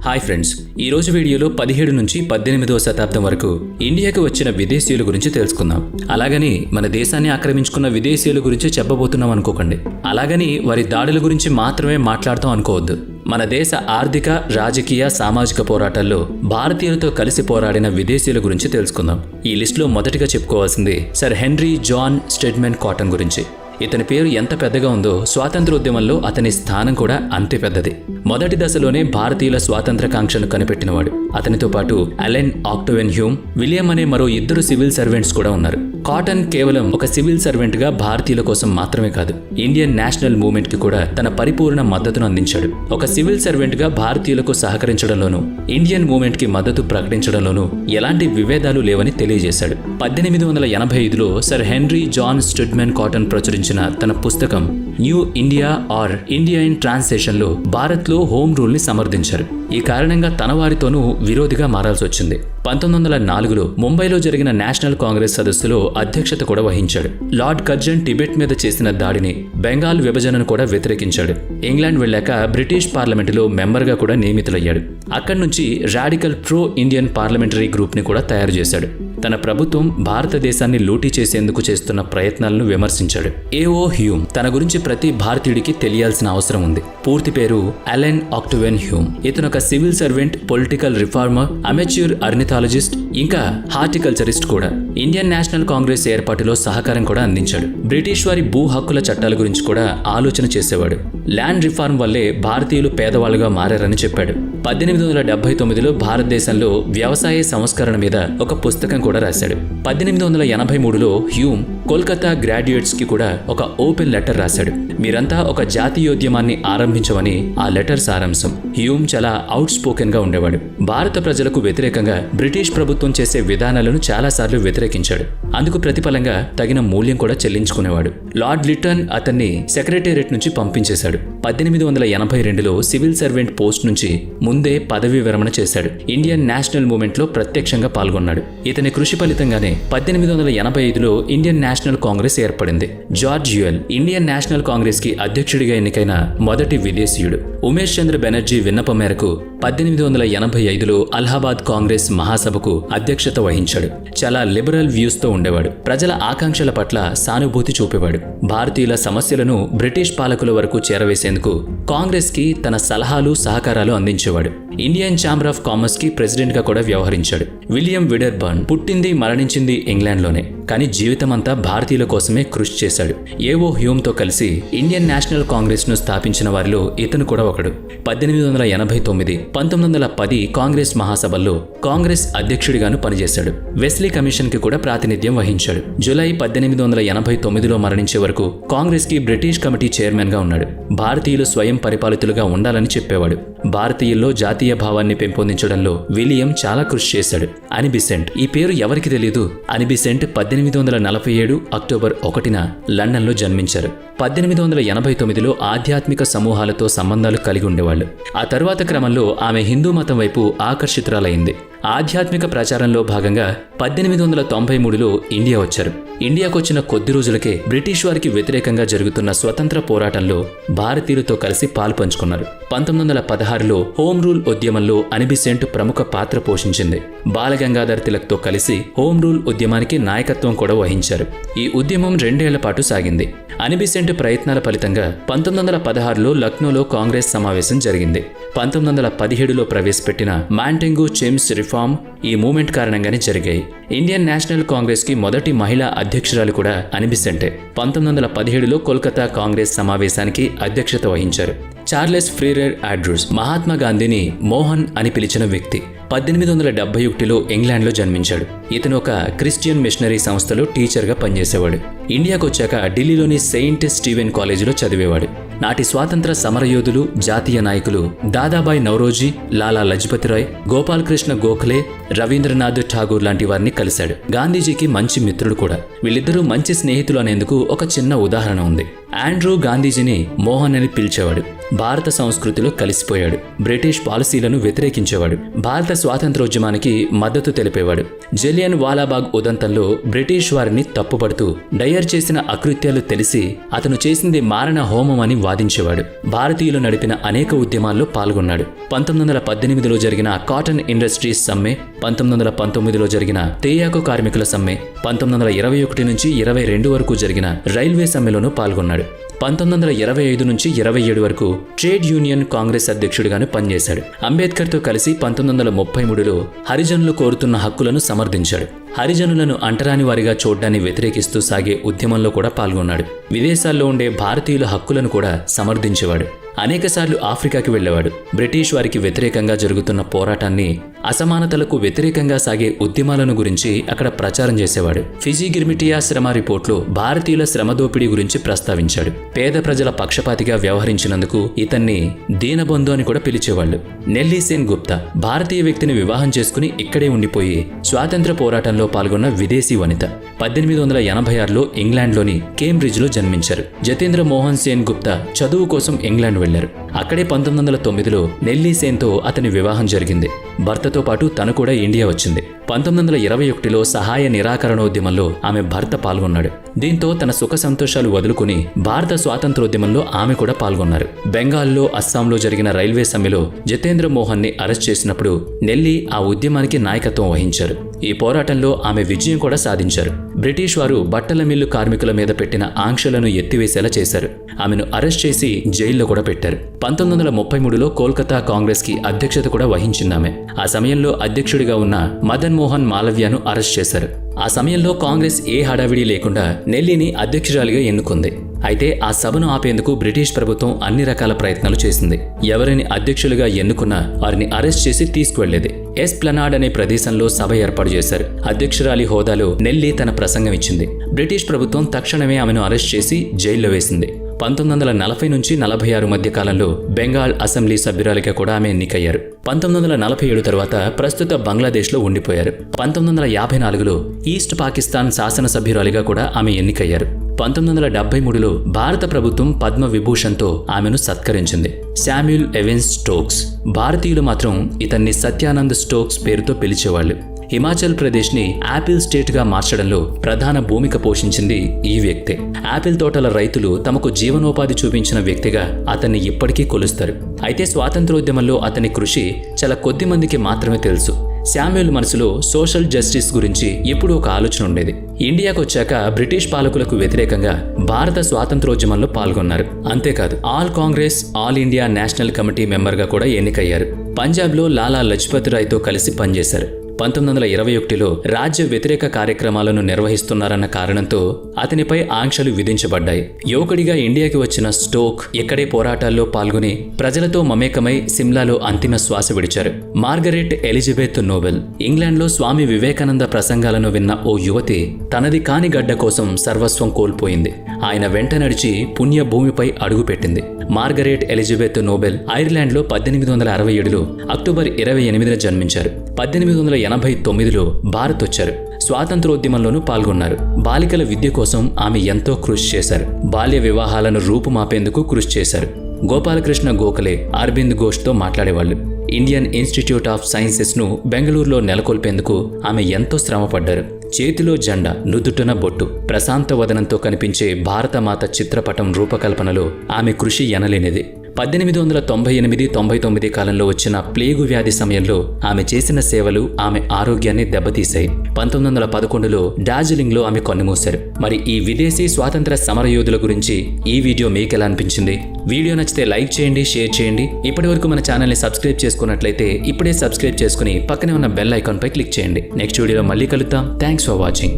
Hi friends, ఈ రోజు వీడియోలో 17 నుంచి 18వ శతాబ్దం వరకు ఇండియాకి వచ్చిన విదేశీయుల గురించి తెలుసుకుందాం. అలాగని మన దేశాన్ని ఆక్రమించుకున్న విదేశీయుల గురించి చెప్పబోతున్నాం అనుకోకండి. అలాగని వారి దాడుల గురించి మాత్రమే మాట్లాడతాం అనుకోవద్దు. మన దేశ ఆర్థిక, రాజకీయ, సామాజిక పోరాటాల్లో భారతీయులతో కలిసి పోరాడిన విదేశీయుల గురించి తెలుసుకుందాం. ఈ లిస్టులో మొదటిగా చెప్పుకోవాల్సింది sir Henry John Stedman cotton గురించి. ఇతని పేరు ఎంత పెద్దగా ఉందో స్వాతంత్రోద్యమంలో అతని స్థానం కూడా అంతే పెద్దది. మొదటి దశలోనే భారతీయుల స్వాతంత్ర కాంక్షను కనిపెట్టినవాడు. అతనితో పాటు అలెన్ ఆక్టోవెన్ హ్యూమ్, విలియం అనే మరో 2 సివిల్ సర్వెంట్స్ కూడా ఉన్నారు. కాటన్ కేవలం ఒక సివిల్ సర్వెంట్ గా భారతీయుల కోసం మాత్రమే కాదు, ఇండియన్ నేషనల్ మూవ్మెంట్ కి కూడా తన పరిపూర్ణ మద్దతును అందించాడు. ఒక సివిల్ సర్వెంట్ గా భారతీయులకు సహకరించడంలోనూ, ఇండియన్ మూవ్మెంట్ కి మద్దతు ప్రకటించడంలోనూ ఎలాంటి విభేదాలు లేవని తెలియజేశాడు. 1885లో sir Henry John Stedman Cotton ప్రచురించిన తన పుస్తకం New India or India in translation లో భారత్ లో హోమ్ రూల్ ని సమర్థించారు. ఈ కారణంగా తన వారితోనూ విరోధిగా మారాల్సి వచ్చింది. 1904లో ముంబైలో జరిగిన నేషనల్ కాంగ్రెస్ సదస్సులో అధ్యక్షత కూడా వహించాడు. లార్డ్ కర్జన్ టిబెట్ మీద చేసిన దాడిని, బెంగాల్ విభజనను కూడా వ్యతిరేకించాడు. ఇంగ్లాండ్ వెళ్ళాక బ్రిటిష్ పార్లమెంటులో మెంబర్గా కూడా నియమితులయ్యాడు. అక్కడి నుంచి radical pro Indian parliamentary group ని కూడా తయారు చేశాడు. తన ప్రభుత్వం భారతదేశాన్ని లూటీ చేసేందుకు చేస్తున్న ప్రయత్నాలను విమర్శించాడు. ఏఓ హ్యూమ్ తన గురించి ప్రతి భారతీయుడికి తెలియాల్సిన అవసరం ఉంది. పూర్తి పేరు అలెన్ ఆక్టోవెన్ హ్యూమ్. ఇతను ఒక civil servant, political reformer, amateur ornithologist, ఇంకా హార్టికల్చరిస్ట్ కూడా. ఇండియన్ నేషనల్ కాంగ్రెస్ ఏర్పాటులో సహకారం కూడా అందించాడు. బ్రిటిష్ వారి భూ హక్కుల చట్టాల గురించి కూడా ఆలోచన చేసేవాడు. ల్యాండ్ రిఫార్మ్ వల్లే భారతీయులు పేదవాళ్లుగా మారారని చెప్పాడు. 1879లో భారతదేశంలో వ్యవసాయ సంస్కరణ మీద ఒక పుస్తకం కూడా రాశాడు. 1883లో హ్యూమ్ కోల్కతా గ్రాడ్యుయేట్స్ కి కూడా ఒక ఓపెన్ లెటర్ రాశాడు. మీరంతా ఒక జాతీయోద్యమాన్ని ఆరంభించమని ఆ లెటర్ సారాంశం. హ్యూమ్ చాలా అవుట్ స్పోకెన్ గా ఉండేవాడు. భారత ప్రజలకు వ్యతిరేకంగా బ్రిటిష్ ప్రభుత్వం చేసే విధానాలను చాలాసార్లు వ్యతిరేకించాడు. అందుకు ప్రతిఫలంగా తగిన మూల్యం కూడా చెల్లించుకునేవాడు. లార్డ్ లిటన్ అతన్ని సెక్రటేరియట్ నుంచి పంపించేశాడు. 1882లో సివిల్ సర్వెంట్ పోస్ట్ నుంచి ముందే పదవీ విరమణ చేశాడు. ఇండియన్ నేషనల్ మూవ్మెంట్ లో ప్రత్యక్షంగా పాల్గొన్నాడు. ఇతని కృషి ఫలితంగానే 1885లో ఇండియన్ నేషనల్ కాంగ్రెస్ ఏర్పడింది. జార్జ్ యుయల్ ఇండియన్ నేషనల్ కాంగ్రెస్ కి అధ్యక్షుడిగా ఎన్నికైన మొదటి విదేశీయుడు. ఉమేష్ చంద్ర బెనర్జీ విన్నపం మేరకు 1885లో అలహాబాద్ కాంగ్రెస్ మహాసభకు అధ్యక్షత వహించాడు. చాలా లిబరల్ వ్యూస్ తో ఉండేవాడు. ప్రజల ఆకాంక్షల పట్ల సానుభూతి చూపేవాడు. భారతీయుల సమస్యలను బ్రిటిష్ పాలకుల వరకు చేరవేసేందుకు కాంగ్రెస్ కి తన సలహాలు, సహకారాలు అందించేవాడు. ఇండియన్ ఛాంబర్ ఆఫ్ కామర్స్ కి ప్రెసిడెంట్ గా కూడా వ్యవహరించాడు. విలియం విడర్బర్న్ పుట్టింది, మరణించింది ఇంగ్లాండ్లోనే, కానీ జీవితమంతా భారతీయుల కోసమే కృషి చేశాడు. ఏవో హ్యూమ్ తో కలిసి ఇండియన్ నేషనల్ కాంగ్రెస్ ను స్థాపించిన వారిలో ఇతను కూడా ఒకడు. 1889, 1910 కాంగ్రెస్ మహాసభల్లో కాంగ్రెస్ అధ్యక్షుడిగాను పనిచేశాడు. వెస్లీ కమిషన్ కి కూడా ప్రాతినిధ్యం వహించాడు. జూలై 1889లో మరణించే వరకు కాంగ్రెస్ కి బ్రిటిష్ కమిటీ చైర్మన్ గా ఉన్నాడు. భారతీయులు స్వయం పరిపాలితులుగా ఉండాలని చెప్పేవాడు. భారతీయుల్లో జాతీయ భావాన్ని పెంపొందించడంలో విలియం చాలా కృషి చేశాడు. అని బిసెంట్, ఈ పేరు ఎవరికి తెలియదు. అని బిసెంట్ 1847 అక్టోబర్ 1న లండన్లో జన్మించారు. 1889లో ఆధ్యాత్మిక సమూహాలతో సంబంధాలు కలిగి ఉండేవాళ్ళు. ఆ తరువాత క్రమంలో ఆమె హిందూ మతం వైపు ఆకర్షితురాలైంది. ఆధ్యాత్మిక ప్రచారంలో భాగంగా 1893లో ఇండియా వచ్చారు. ఇండియాకొచ్చిన కొద్ది రోజులకే బ్రిటిష్ వారికి వ్యతిరేకంగా జరుగుతున్న స్వతంత్ర పోరాటంలో భారతీయులతో కలిసి పాలుపంచుకున్నారు. 1916లో హోమ్ రూల్ ఉద్యమంలో అని బిసెంట్ ప్రముఖ పాత్ర పోషించింది. బాలగంగాధర్ తిలక్ తో కలిసి హోమ్ రూల్ ఉద్యమానికి నాయకత్వం కూడా వహించారు. ఈ ఉద్యమం 2 ఏళ్ల పాటు సాగింది. అని బిసెంట్ ప్రయత్నాల ఫలితంగా 1916లో లక్నోలో కాంగ్రెస్ సమావేశం జరిగింది. 1917లో ప్రవేశపెట్టిన మాంటెంగు చెమ్స్ రిఫార్మ్ ఈ మూవ్మెంట్ కారణంగానే జరిగాయి. ఇండియన్ నేషనల్ కాంగ్రెస్ కి మొదటి మహిళా అధ్యక్షురాలు కూడా అని బిసెంటే. 1917లో కోల్కతా కాంగ్రెస్ సమావేశానికి అధ్యక్షత వహించారు. చార్లెస్ ఫ్రీరెర్ ఆండ్రూస్ మహాత్మా గాంధీని మోహన్ అని పిలిచిన వ్యక్తి. 1871లో ఇంగ్లాండ్లో జన్మించాడు. ఇతను ఒక క్రిస్టియన్ మిషనరీ సంస్థలో టీచర్గా పనిచేసేవాడు. ఇండియాకు వచ్చాక ఢిల్లీలోని సెయింట్ స్టీవెన్ కాలేజీలో చదివేవాడు. నాటి స్వాతంత్ర సమరయోధులు, జాతీయ నాయకులు దాదాబాయ్ నౌరోజీ, లాలా లజపతి రాయ్, గోపాల్ కృష్ణ గోఖలే, రవీంద్రనాథ్ ఠాగూర్ లాంటి వారిని కలిశాడు. గాంధీజీకి మంచి మిత్రుడు కూడా. వీళ్ళిద్దరూ మంచి స్నేహితులు అనేందుకు ఒక చిన్న ఉదాహరణ ఉంది. ఆండ్రూ గాంధీజీని మోహన్ అని పిలిచేవాడు. భారత సంస్కృతిలో కలిసిపోయాడు. బ్రిటిష్ పాలసీలను వ్యతిరేకించేవాడు. భారత స్వాతంత్రోద్యమానికి మద్దతు తెలిపేవాడు. జలియన్ వాలాబాగ్ ఉదంతంలో బ్రిటిష్ వారిని తప్పుపడుతూ డయర్ చేసిన అకృత్యాలు తెలిసి అతను చేసింది మారణ హోమం అని వాదించేవాడు. భారతీయులు నడిపిన అనేక ఉద్యమాల్లో పాల్గొన్నాడు. 1918లో జరిగిన కాటన్ ఇండస్ట్రీస్ సమ్మె, 1919లో జరిగిన తేయాకు కార్మికుల సమ్మె, 1921 నుంచి 22 వరకు జరిగిన రైల్వే సమ్మెలోనూ పాల్గొన్నాడు. 1925 నుంచి 27 వరకు ట్రేడ్ యూనియన్ కాంగ్రెస్ అధ్యక్షుడిగాను పనిచేశాడు. అంబేద్కర్తో కలిసి 1933లో హరిజనులు కోరుతున్న హక్కులను సమర్థించాడు. హరిజనులను అంటరాని వారిగా చూడ్డాన్ని వ్యతిరేకిస్తూ సాగే ఉద్యమంలో కూడా పాల్గొన్నాడు. విదేశాల్లో ఉండే భారతీయుల హక్కులను కూడా సమర్థించేవాడు. అనేకసార్లు ఆఫ్రికాకి వెళ్లేవాడు. బ్రిటిష్ వారికి వ్యతిరేకంగా జరుగుతున్న పోరాటాన్ని, అసమానతలకు వ్యతిరేకంగా సాగే ఉద్యమాలను గురించి అక్కడ ప్రచారం చేసేవాడు. ఫిజీ గిర్మిటియా శ్రమ రిపోర్ట్లో భారతీయుల శ్రమ దోపిడీ గురించి ప్రస్తావించాడు. పేద ప్రజల పక్షపాతిగా వ్యవహరించినందుకు ఇతన్ని దీనబంధు అని కూడా పిలిచేవాళ్లు. నెల్లీ సేన్ గుప్తా భారతీయ వ్యక్తిని వివాహం చేసుకుని ఇక్కడే ఉండిపోయి స్వాతంత్ర పోరాటంలో పాల్గొన్న విదేశీ వనిత. 1886లో ఇంగ్లాండ్లోని కేంబ్రిడ్జ్లో జన్మించారు. జతేంద్ర మోహన్ సేన్ గుప్తా చదువు కోసం ఇంగ్లాండ్ వెళ్లారు. అక్కడే 1909లో నెల్లీ సేన్తో అతని వివాహం జరిగింది. భర్తతో పాటు తను కూడా ఇండియా వచ్చింది. 1921లో సహాయ నిరాకరణోద్యమంలో ఆమె భర్త పాల్గొన్నాడు. దీంతో తన సుఖ సంతోషాలు వదులుకుని భారత స్వాతంత్రోద్యమంలో ఆమె కూడా పాల్గొన్నారు. బెంగాల్లో, అస్సాంలో జరిగిన రైల్వే సమ్మెలో జతేంద్ర మోహన్ ని అరెస్ట్ చేసినప్పుడు నెల్లీ ఆ ఉద్యమానికి నాయకత్వం వహించారు. ఈ పోరాటంలో ఆమె విజయం కూడా సాధించారు. బ్రిటిష్ వారు బట్టల మిల్లు కార్మికుల మీద పెట్టిన ఆంక్షలను ఎత్తివేసేలా చేశారు. ఆమెను అరెస్ట్ చేసి జైల్లో కూడా పెట్టారు. 1933లో కోల్కతా కాంగ్రెస్ కి అధ్యక్షత కూడా వహించిందామె. ఆ సమయంలో అధ్యక్షుడిగా ఉన్న మదన్ మోహన్ మాలవ్యను అరెస్ట్ చేశారు. ఆ సమయంలో కాంగ్రెస్ ఏ హడావిడి లేకుండా నెల్లీని అధ్యక్షురాలిగా ఎన్నుకుంది. అయితే ఆ సభను ఆపేందుకు బ్రిటిష్ ప్రభుత్వం అన్ని రకాల ప్రయత్నాలు చేసింది. ఎవరిని అధ్యక్షులుగా ఎన్నుకున్నా వారిని అరెస్ట్ చేసి తీసుకువెళ్లేది. ఎస్ప్లనాడ్ అనే ప్రదేశంలో సభ ఏర్పాటు చేశారు. అధ్యక్షురాలి హోదాలో నెల్లీ తన ప్రసంగం ఇచ్చింది. బ్రిటిష్ ప్రభుత్వం తక్షణమే ఆమెను అరెస్ట్ చేసి జైల్లో వేసింది. 1940 నుంచి 46 మధ్య కాలంలో బెంగాల్ అసెంబ్లీ సభ్యురాలిగా కూడా ఆమె ఎన్నికయ్యారు. 1947 తర్వాత ప్రస్తుత బంగ్లాదేశ్లో ఉండిపోయారు. 1954లో ఈస్ట్ పాకిస్తాన్ శాసనసభ్యురాలిగా కూడా ఆమె ఎన్నికయ్యారు. 1973లో భారత ప్రభుత్వం పద్మ విభూషణ్తో ఆమెను సత్కరించింది. Samuel Evans Stokes. భారతీయులు మాత్రం ఇతన్ని సత్యానంద్ స్టోక్స్ పేరుతో పిలిచేవాళ్లు. హిమాచల్ ప్రదేశ్ని యాపిల్ స్టేట్గా మార్చడంలో ప్రధాన భూమిక పోషించింది ఈ వ్యక్తే. యాపిల్ తోటల రైతులు తమకు జీవనోపాధి చూపించిన వ్యక్తిగా అతన్ని ఇప్పటికీ కొలుస్తారు. అయితే స్వాతంత్రోద్యమంలో అతని కృషి చాలా కొద్ది మందికి మాత్రమే తెలుసు. శామ్యూల్ మనసులో సోషల్ జస్టిస్ గురించి ఎప్పుడూ ఒక ఆలోచన ఉండేది. ఇండియాకు వచ్చాక బ్రిటిష్ పాలకులకు వ్యతిరేకంగా భారత స్వాతంత్రోద్యమంలో పాల్గొన్నారు. అంతేకాదు all Congress, all India national committee మెంబర్గా కూడా ఎన్నికయ్యారు. పంజాబ్లో లాలా లజపత్ రాయ్తో కలిసి పనిచేశారు. 1921లో రాజ్య వ్యతిరేక కార్యక్రమాలను నిర్వహిస్తున్నారన్న కారణంతో అతనిపై ఆంక్షలు విధించబడ్డాయి. యువకుడిగా ఇండియాకి వచ్చిన స్టోక్ ఇక్కడే పోరాటాల్లో పాల్గొని ప్రజలతో మమేకమై సిమ్లాలో అంతిమ శ్వాస విడిచారు. Margaret Elizabeth Nobel. ఇంగ్లాండ్లో స్వామి వివేకానంద ప్రసంగాలను విన్న ఓ యువతి తనది కాని గడ్డ కోసం సర్వస్వం కోల్పోయింది. ఆయన వెంట నడిచి పుణ్యభూమిపై అడుగుపెట్టింది. మార్గరెట్ ఎలిజబెత్ నోబెల్ ఐర్లాండ్లో 1867లో అక్టోబర్ 28న జన్మించారు. 1889లో భారత్ వచ్చారు. స్వాతంత్రోద్యమంలోనూ పాల్గొన్నారు. బాలికల విద్య కోసం ఆమె ఎంతో కృషి చేశారు. బాల్య వివాహాలను రూపుమాపేందుకు కృషి చేశారు. గోపాలకృష్ణ గోఖలే, అరబింద్ ఘోష్తో మాట్లాడేవాళ్లు. ఇండియన్ ఇన్స్టిట్యూట్ ఆఫ్ సైన్సెస్ను బెంగళూరులో నెలకొల్పేందుకు ఆమె ఎంతో శ్రమపడ్డారు. చేతిలో జెండా, నుదుటన బొట్టు, ప్రశాంత వదనంతో కనిపించే భారతమాత చిత్రపటం రూపకల్పనలో ఆమె కృషి ఎనలేనిది. 1898-99 కాలంలో వచ్చిన ప్లేగు వ్యాధి సమయంలో ఆమె చేసిన సేవలు ఆమె ఆరోగ్యాన్ని దెబ్బతీశాయి. 1911లో డార్జిలింగ్లో ఆమె కన్నుమూశారు. మరి ఈ విదేశీ స్వాతంత్ర సమరయోధుల గురించి ఈ వీడియో మీకు ఎలా అనిపించింది? వీడియో నచ్చితే లైక్ చేయండి, షేర్ చేయండి. ఇప్పటివరకు మన ఛానల్ని సబ్స్క్రైబ్ చేసుకున్నట్లయితే ఇప్పుడే సబ్స్క్రైబ్ చేసుకుని పక్కనే ఉన్న బెల్ ఐకాన్ పై క్లిక్ చేయండి. నెక్స్ట్ వీడియోలో మళ్ళీ కలుద్దాం. Thanks for watching.